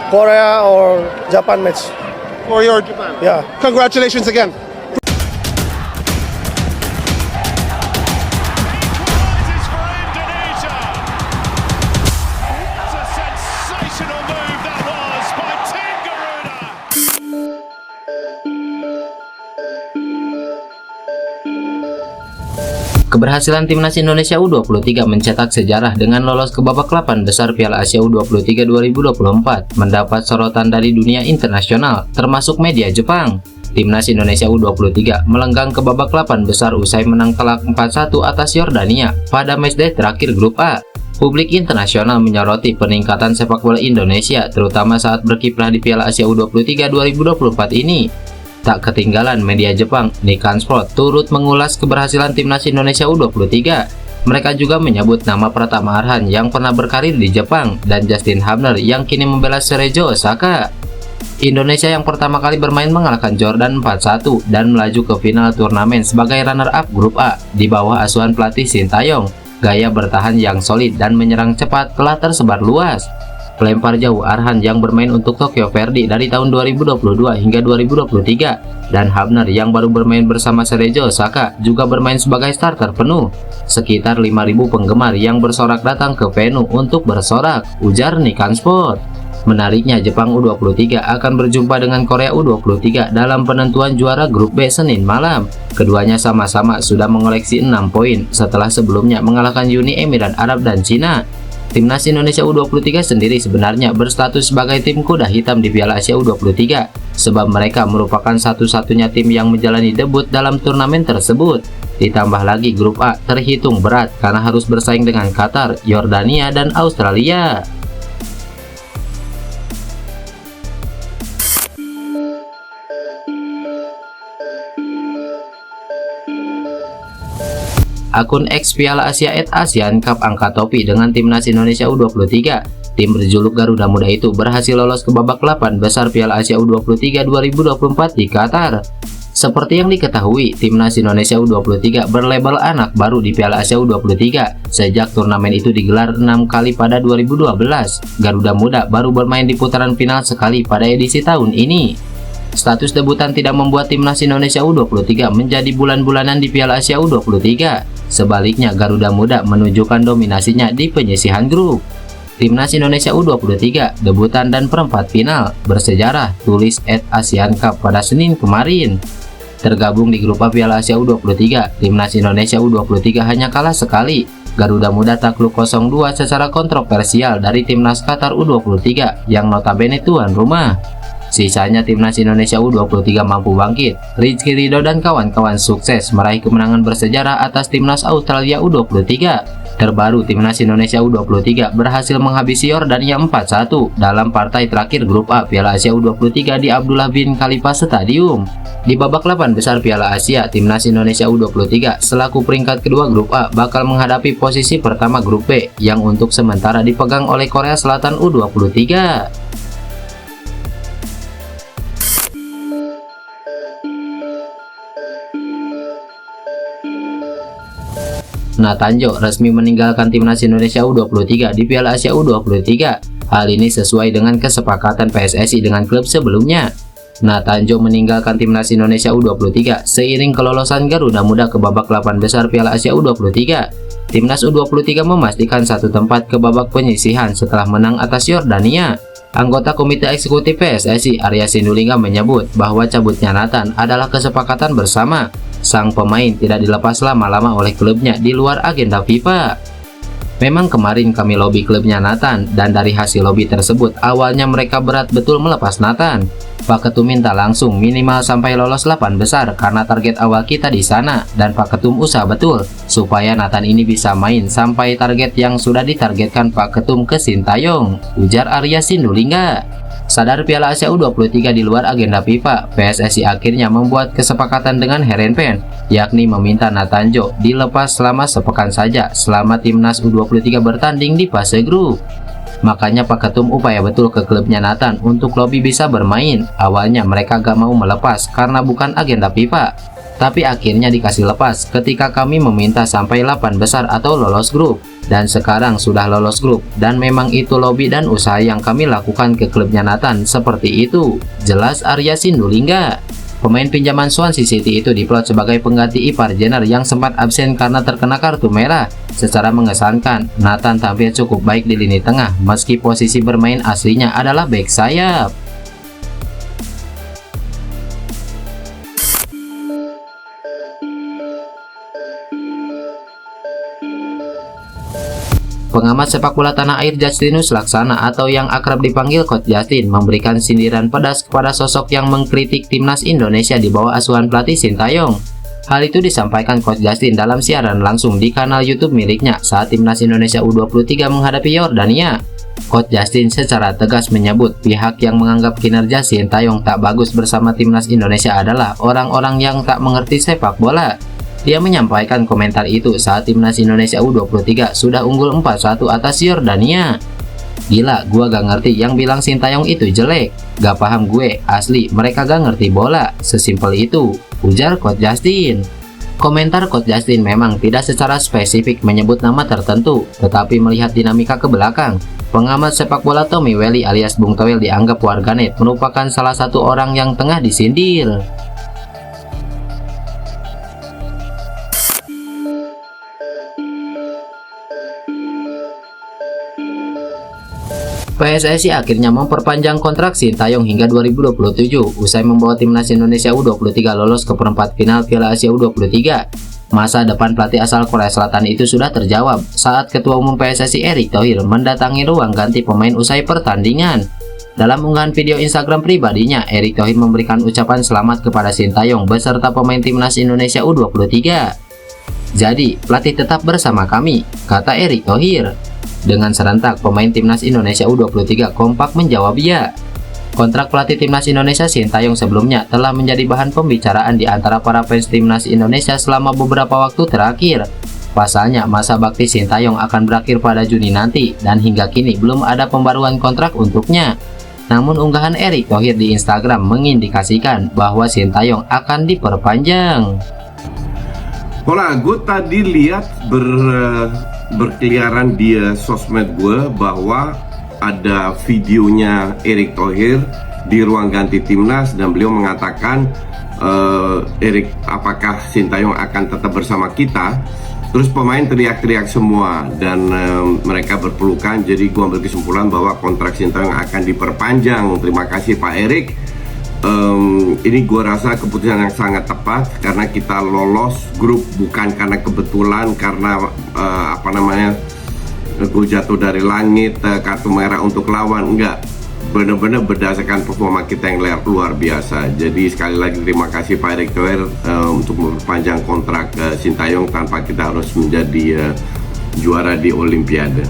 Korea or Japan match. For your Japan. Yeah. Congratulations again. Equalises for Indonesia. What a sensational move that was by Team Garuda. Keberhasilan timnas Indonesia U23 mencetak sejarah dengan lolos ke babak 8 besar Piala Asia U23 2024 mendapat sorotan dari dunia internasional, termasuk media Jepang. Timnas Indonesia U23 melenggang ke babak 8 besar usai menang telak 4-1 atas Yordania pada matchday terakhir grup A. Publik internasional menyoroti peningkatan sepak bola Indonesia, terutama saat berkiprah di Piala Asia U23 2024 ini. Tak ketinggalan, media Jepang Nikkei Sport turut mengulas keberhasilan timnas Indonesia U23. Mereka juga menyebut nama Pratama Arhan yang pernah berkarir di Jepang dan Justin Hubner yang kini membela Cerezo Osaka. Indonesia yang pertama kali bermain mengalahkan Jordan 4-1 dan melaju ke final turnamen sebagai runner-up grup A di bawah asuhan pelatih Sintayong. Gaya bertahan yang solid dan menyerang cepat telah tersebar luas. Pelempar jauh Arhan yang bermain untuk Tokyo Verdy dari tahun 2022 hingga 2023 dan Hubner yang baru bermain bersama Cerezo Osaka juga bermain sebagai starter penuh. Sekitar 5.000 penggemar yang bersorak datang ke venue untuk bersorak, ujar Nikkei Sport. Menariknya, Jepang U23 akan berjumpa dengan Korea U23 dalam penentuan juara grup B Senin malam. Keduanya sama-sama sudah mengoleksi 6 poin setelah sebelumnya mengalahkan Uni Emirat Arab dan Cina. Timnas Indonesia U23 sendiri sebenarnya berstatus sebagai tim kuda hitam di Piala Asia U23 sebab mereka merupakan satu-satunya tim yang menjalani debut dalam turnamen tersebut. Ditambah lagi grup A terhitung berat karena harus bersaing dengan Qatar, Yordania, dan Australia. Akun X Piala Asia @ASEAN Cup angkat topi dengan timnas Indonesia U23. Tim berjuluk Garuda Muda itu berhasil lolos ke babak 8 besar Piala Asia U23 2024 di Qatar. Seperti yang diketahui, timnas Indonesia U23 berlabel anak baru di Piala Asia U23 sejak turnamen itu digelar 6 kali pada 2012. Garuda Muda baru bermain di putaran final sekali pada edisi tahun ini. Status debutan tidak membuat timnas Indonesia U23 menjadi bulan-bulanan di Piala Asia U23. Sebaliknya, Garuda Muda menunjukkan dominasinya di penyisihan grup. Timnas Indonesia U23 debutan dan perempat final bersejarah, tulis @ASEAN Cup pada Senin kemarin. Tergabung di grup A Piala Asia U23, timnas Indonesia U23 hanya kalah sekali. Garuda Muda takluk 0-2 secara kontroversial dari timnas Qatar U23 yang notabene tuan rumah. Sisanya timnas Indonesia U23 mampu bangkit. Rizky Ridho dan kawan-kawan sukses meraih kemenangan bersejarah atas timnas Australia U23. Terbaru, timnas Indonesia U23 berhasil menghabisi Yordania 4-1 dalam partai terakhir grup A Piala Asia U23 di Abdullah bin Khalifa Stadium. Di babak 8 besar Piala Asia, timnas Indonesia U23 selaku peringkat kedua grup A bakal menghadapi posisi pertama grup B yang untuk sementara dipegang oleh Korea Selatan U23. Nathan Jo resmi meninggalkan timnas Indonesia U23 di Piala Asia U23. Hal ini sesuai dengan kesepakatan PSSI dengan klub sebelumnya. Nathan Jo meninggalkan timnas Indonesia U23 seiring kelolosan Garuda Muda ke babak 8 besar Piala Asia U23. Timnas U23 memastikan satu tempat ke babak penyisihan setelah menang atas Yordania. Anggota Komite Eksekutif PSSI Arya Sinulinga menyebut bahwa cabutnya Nathan adalah kesepakatan bersama. Sang pemain tidak dilepas lama-lama oleh klubnya di luar agenda FIFA. Memang kemarin kami lobi klubnya Nathan dan dari hasil lobi tersebut awalnya mereka berat betul melepas Nathan. Pak Ketum minta langsung minimal sampai lolos 8 besar karena target awal kita di sana dan Pak Ketum usaha betul supaya Nathan ini bisa main sampai target yang sudah ditargetkan Pak Ketum ke Sintayong, ujar Arya Sinulinga. Sadar Piala Asia U23 di luar agenda FIFA, PSSI akhirnya membuat kesepakatan dengan Heerenveen, yakni meminta Nathan Jo dilepas selama sepekan saja selama timnas U23 bertanding di fase grup. Makanya Pak Ketum upaya betul ke klubnya Nathan untuk lobby bisa bermain. Awalnya mereka gak mau melepas karena bukan agenda FIFA. tapi akhirnya dikasih lepas ketika kami meminta sampai 8 besar atau lolos grup. Dan sekarang sudah lolos grup, dan memang itu lobby dan usaha yang kami lakukan ke klubnya Nathan, seperti itu, jelas Arya Sindulingga. Pemain pinjaman Swansea City itu diplot sebagai pengganti ipar Jenner yang sempat absen karena terkena kartu merah. Secara mengesankan, Nathan tampil cukup baik di lini tengah, meski posisi bermain aslinya adalah bek sayap. Pengamat sepak bola tanah air Justinus Laksana atau yang akrab dipanggil Coach Justin memberikan sindiran pedas kepada sosok yang mengkritik timnas Indonesia di bawah asuhan pelatih Sintayong. Hal itu disampaikan Coach Justin dalam siaran langsung di kanal YouTube miliknya saat timnas Indonesia U23 menghadapi Yordania. Coach Justin secara tegas menyebut pihak yang menganggap kinerja Sintayong tak bagus bersama timnas Indonesia adalah orang-orang yang tak mengerti sepak bola. Dia menyampaikan komentar itu saat timnas Indonesia U23 sudah unggul 4-1 atas Yordania. Gila, gua gak ngerti yang bilang Sintayong itu jelek. Gak paham gue, asli mereka gak ngerti bola. Sesimpel itu, ujar Coach Justin. Komentar Coach Justin memang tidak secara spesifik menyebut nama tertentu, tetapi melihat dinamika ke belakang, pengamat sepak bola Tommy Welly alias Bung Toel dianggap warganet merupakan salah satu orang yang tengah disindir. PSSI akhirnya memperpanjang kontrak Sintayong hingga 2027 usai membawa timnas Indonesia U23 lolos ke perempat final Piala Asia U23. Masa depan pelatih asal Korea Selatan itu sudah terjawab saat Ketua Umum PSSI Erick Thohir mendatangi ruang ganti pemain usai pertandingan. Dalam unggahan video Instagram pribadinya, Erick Thohir memberikan ucapan selamat kepada Sintayong beserta pemain timnas Indonesia U23. "Jadi, pelatih tetap bersama kami," kata Erick Thohir. Dengan serentak, pemain timnas Indonesia U23 kompak menjawab ya. Kontrak pelatih timnas Indonesia Sintayong sebelumnya telah menjadi bahan pembicaraan di antara para fans timnas Indonesia selama beberapa waktu terakhir. Pasalnya, masa bakti Sintayong akan berakhir pada Juni nanti, dan hingga kini belum ada pembaruan kontrak untuknya. Namun unggahan Erick Thohir di Instagram mengindikasikan bahwa Sintayong akan diperpanjang. Hola, gue tadi lihat berkeliaran di sosmed gue bahwa ada videonya Erick Thohir di ruang ganti timnas dan beliau mengatakan, Erick, apakah Sintayong akan tetap bersama kita? Terus pemain teriak-teriak semua dan mereka berpelukan. Jadi gue ambil kesimpulan bahwa kontrak Sintayong akan diperpanjang. Terima kasih Pak Erick. Ini gue rasa keputusan yang sangat tepat karena kita lolos grup bukan karena kebetulan, karena gue jatuh dari langit, kartu merah untuk lawan, enggak, benar-benar berdasarkan performa kita yang luar biasa. Jadi sekali lagi terima kasih Pak Erick Thohir untuk memperpanjang kontrak Sintayong tanpa kita harus menjadi juara di Olimpiade.